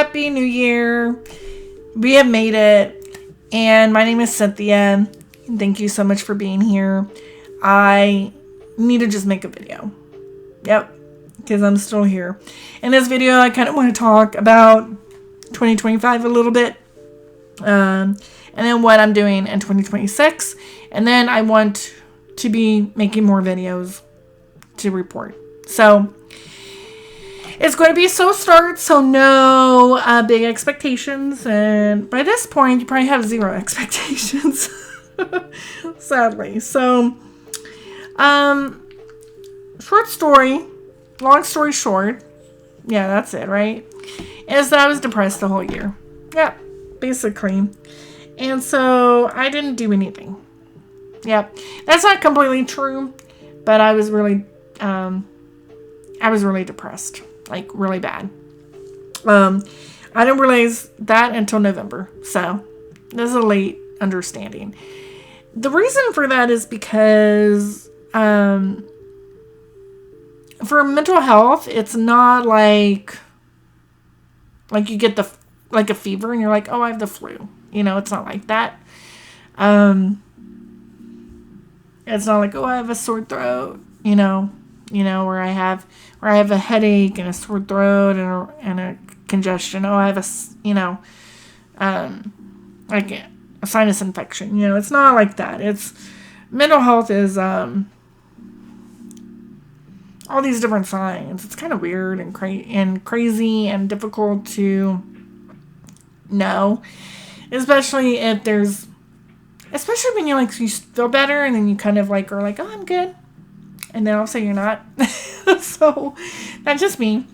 Happy New Year. We have made it. And my name is Cynthia. Thank you so much for being here. I need to just make a video. Yep. Because I'm still here. In this video, I kind of want to talk about 2025 a little bit. And then what I'm doing in 2026. And then I want to be making more videos to report. So it's going to be a slow start, so no big expectations. And by this point, you probably have zero expectations, sadly. So, short story, long story short, yeah, that's it, right? Is that I was depressed the whole year. Yeah, basically. And so I didn't do anything. Yep, that's not completely true, but I was really depressed. Like, really bad. I didn't realize that until November. So, this is a late understanding. The reason for that is because, for mental health, it's not like you get a fever and you're like, oh, I have the flu. You know, it's not like that. It's not like, oh, I have a sore throat, where I have a headache and a sore throat and a congestion. Oh, I have like a sinus infection. It's not like that. It's mental health is all these different signs. It's kind of weird and crazy and difficult to know, especially when you feel better and then you kind of are like, oh, I'm good. And then all of a sudden you're not. So that's just me.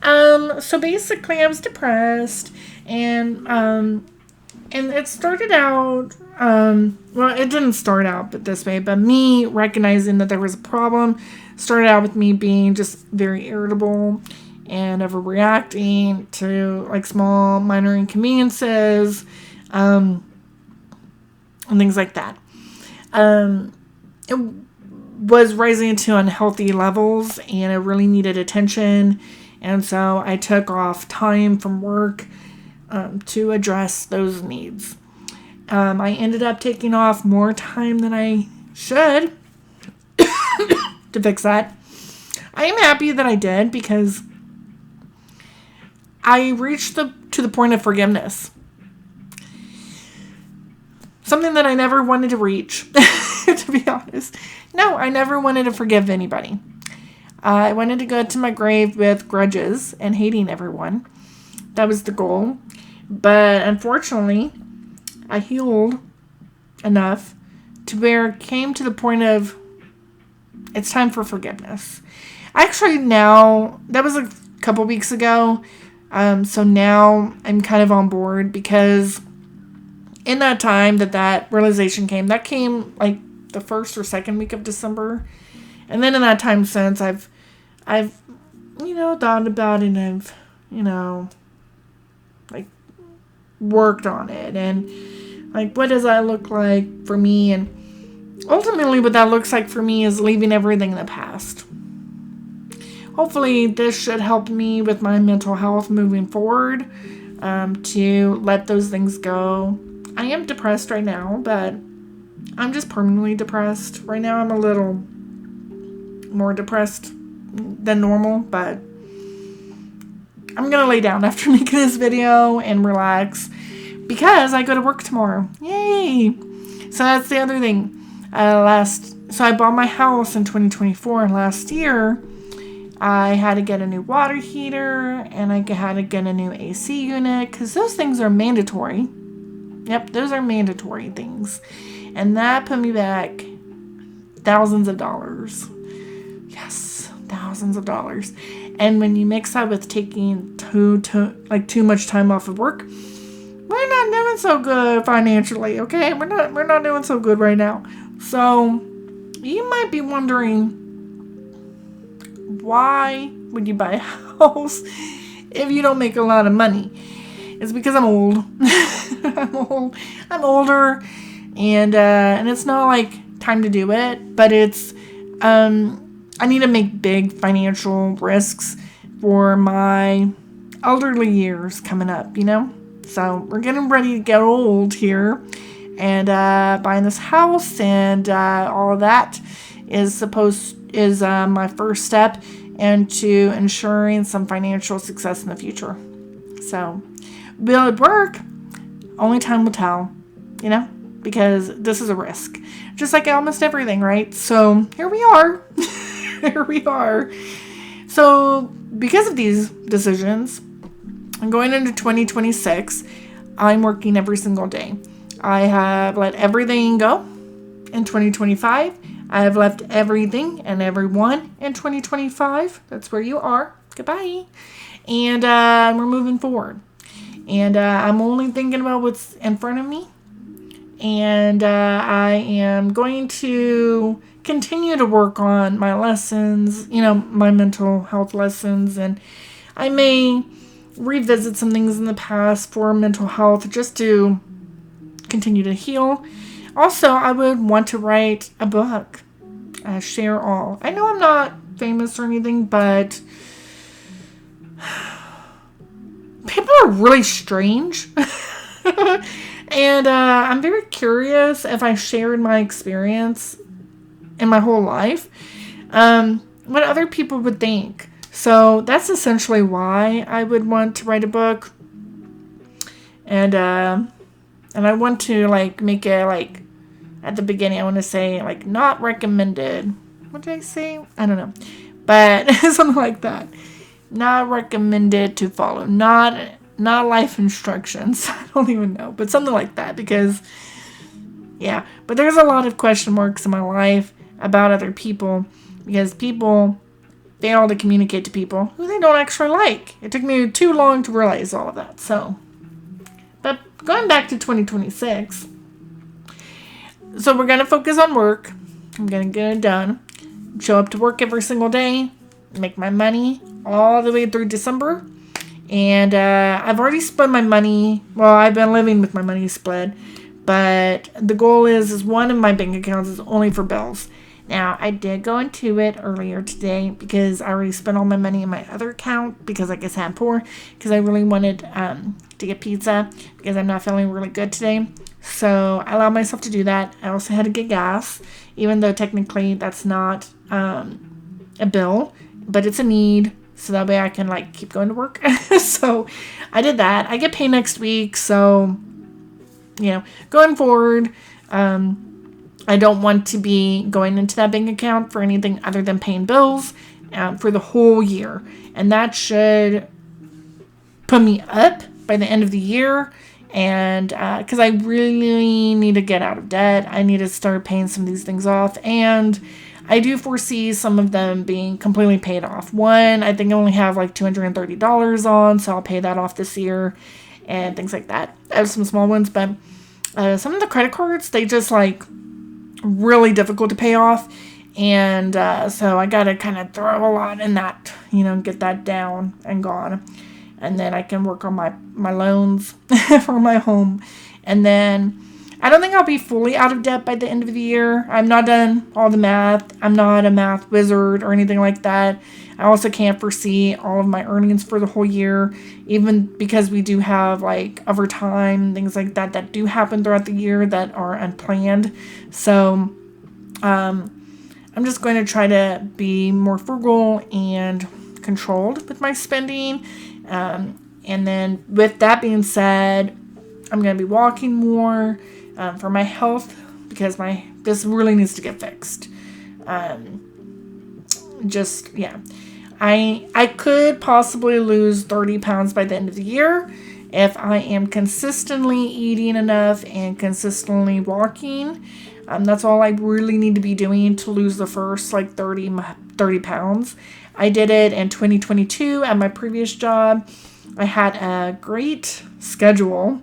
So basically I was depressed and it started out, well, it didn't start out this way, but me recognizing that there was a problem started out with me being just very irritable and overreacting to small minor inconveniences, and things like that. It was rising into unhealthy levels and it really needed attention. And so I took off time from work to address those needs. I ended up taking off more time than I should to fix that. I am happy that I did because I reached to the point of forgiveness. Something that I never wanted to reach, to be honest. No, I never wanted to forgive anybody. I wanted to go to my grave with grudges and hating everyone. That was the goal. But unfortunately, I healed enough to where it came to the point of it's time for forgiveness. Actually, now, that was a couple weeks ago. So now I'm kind of on board because in that time that realization came, that came the first or second week of December. And then in that time since, I've thought about it and I've, worked on it. And, what does that look like for me? And ultimately what that looks like for me is leaving everything in the past. Hopefully this should help me with my mental health moving forward, to let those things go. I am depressed right now, but I'm just permanently depressed. Right now I'm a little more depressed than normal, but I'm going to lay down after making this video and relax because I go to work tomorrow. Yay! So that's the other thing. So I bought my house in 2024, and last year I had to get a new water heater and I had to get a new AC unit because those things are mandatory. Yep, those are mandatory things. And that put me back thousands of dollars. Yes, thousands of dollars. And when you mix that with taking too much time off of work, we're not doing so good financially, okay? We're not doing so good right now. So you might be wondering, why would you buy a house if you don't make a lot of money? It's because I'm old. I'm older, and it's not time to do it, but it's I need to make big financial risks for my elderly years coming up, So we're getting ready to get old here. And buying this house and all of that is my first step into ensuring some financial success in the future. So, will it work? Only time will tell, because this is a risk. Just like almost everything, right? So, here we are. Here we are. So, because of these decisions, I'm going into 2026. I'm working every single day. I have let everything go in 2025. I have left everything and everyone in 2025. That's where you are. Goodbye. And we're moving forward. And I'm only thinking about what's in front of me. And I am going to continue to work on my lessons, my mental health lessons. And I may revisit some things in the past for mental health just to continue to heal. Also, I would want to write a book, share all. I know I'm not famous or anything, but people are really strange. And I'm very curious if I shared my experience in my whole life, what other people would think. So that's essentially why I would want to write a book. And I want to make it at the beginning, I want to say not recommended. What did I say? I don't know. But something like that. Not recommended to follow. Not life instructions. I don't even know. But something like that, because yeah. But there's a lot of question marks in my life about other people, because people fail to communicate to people who they don't actually like. It took me too long to realize all of that. So, but going back to 2026, so we're going to focus on work. I'm going to get it done. Show up to work every single day. Make my money all the way through December. And I've already spent my money. Well, I've been living with my money split. But the goal is one of my bank accounts is only for bills. Now, I did go into it earlier today because I already spent all my money in my other account because, like I said, I'm poor. Because I really wanted to get pizza because I'm not feeling really good today. So I allowed myself to do that. I also had to get gas, even though technically that's not a bill, but it's a need. So that way I can keep going to work. So I did that. I get paid next week. So, going forward, I don't want to be going into that bank account for anything other than paying bills for the whole year. And that should put me up by the end of the year. And because I really need to get out of debt. I need to start paying some of these things off. And I do foresee some of them being completely paid off. One, I think I only have $230 on, so I'll pay that off this year and things like that. I have some small ones, but some of the credit cards, they just really difficult to pay off. And so I got to kind of throw a lot in that, get that down and gone. And then I can work on my loans for my home. And then I don't think I'll be fully out of debt by the end of the year. I'm not done all the math. I'm not a math wizard or anything like that. I also can't foresee all of my earnings for the whole year, even because we do have overtime, things like that do happen throughout the year that are unplanned. So I'm just going to try to be more frugal and controlled with my spending. And then with that being said, I'm going to be walking more for my health because this really needs to get fixed. I could possibly lose 30 pounds by the end of the year if I am consistently eating enough and consistently walking. That's all I really need to be doing to lose the first 30 pounds. I did it in 2022 at my previous job. I had a great schedule.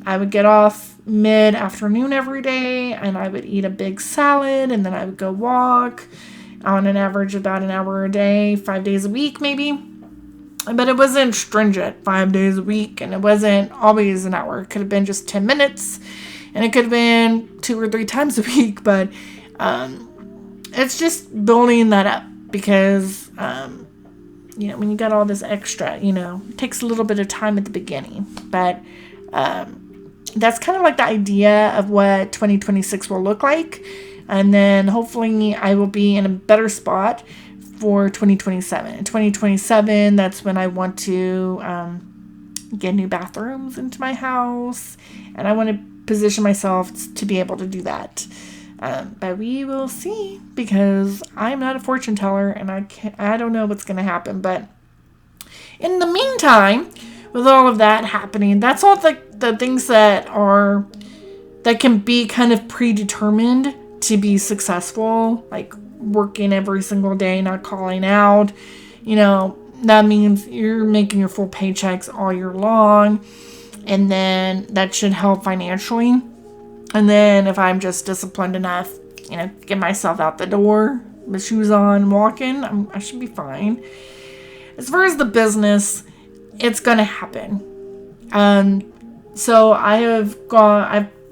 I would get off mid-afternoon every day, and I would eat a big salad, and then I would go walk on an average about an hour a day, 5 days a week maybe. But it wasn't stringent 5 days a week, and it wasn't always an hour. It could have been just 10 minutes, and it could have been 2 or 3 times a week, but it's just building that up because when you got all this extra, it takes a little bit of time at the beginning. But that's kind of like the idea of what 2026 will look like. And then hopefully I will be in a better spot for 2027. In 2027, that's when I want to get new bathrooms into my house. And I want to position myself to be able to do that. But we will see, because I'm not a fortune teller and I don't know what's going to happen. But in the meantime, with all of that happening, that's all the things that can be kind of predetermined to be successful, like working every single day, not calling out. That means you're making your full paychecks all year long, and then that should help financially. And then if I'm just disciplined enough, get myself out the door, my shoes on, walking, I should be fine. As far as the business, it's going to happen. So I've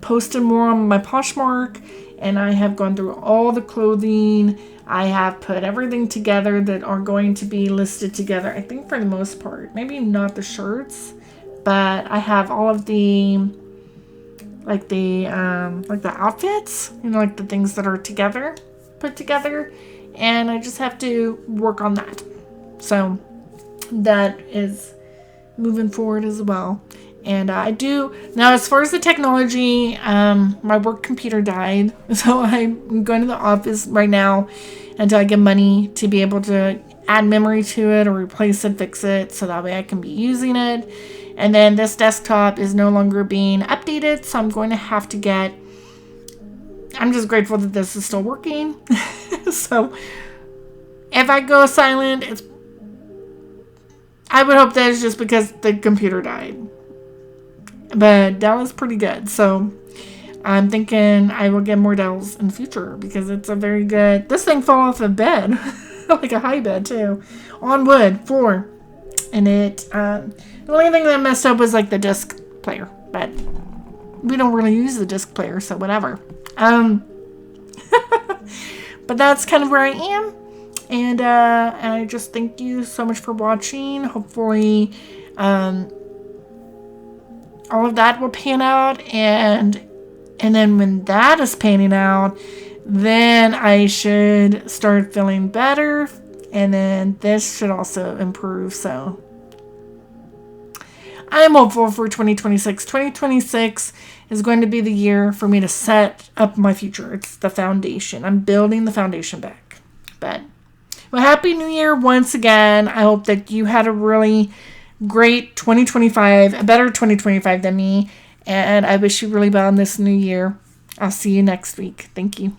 posted more on my Poshmark, and I have gone through all the clothing. I have put everything together that are going to be listed together, I think, for the most part. Maybe not the shirts, but I have all of the the outfits, like the things that are put together, and I just have to work on that. So that is moving forward as well. And I do now, as far as the technology, my work computer died, so I'm going to the office right now until I get money to be able to add memory to it or replace it, fix it, so that way I can be using it. And then this desktop is no longer being updated, so I'm going to have to I'm just grateful that this is still working. So if I go silent, I would hope that it's just because the computer died. But Dell is pretty good, so I'm thinking I will get more Dells in the future, because it's a very good... This thing fell off a bed, like a high bed too, on wood floor. And the only thing that messed up was like the disc player, but we don't really use the disc player, so whatever. But that's kind of where I am, and I just thank you so much for watching. Hopefully, all of that will pan out, and then when that is panning out, then I should start feeling better, and then this should also improve. So I'm hopeful for 2026. 2026 is going to be the year for me to set up my future. It's the foundation. I'm building the foundation back. But well, Happy New Year once again. I hope that you had a really great 2025, a better 2025 than me. And I wish you really well in this new year. I'll see you next week. Thank you.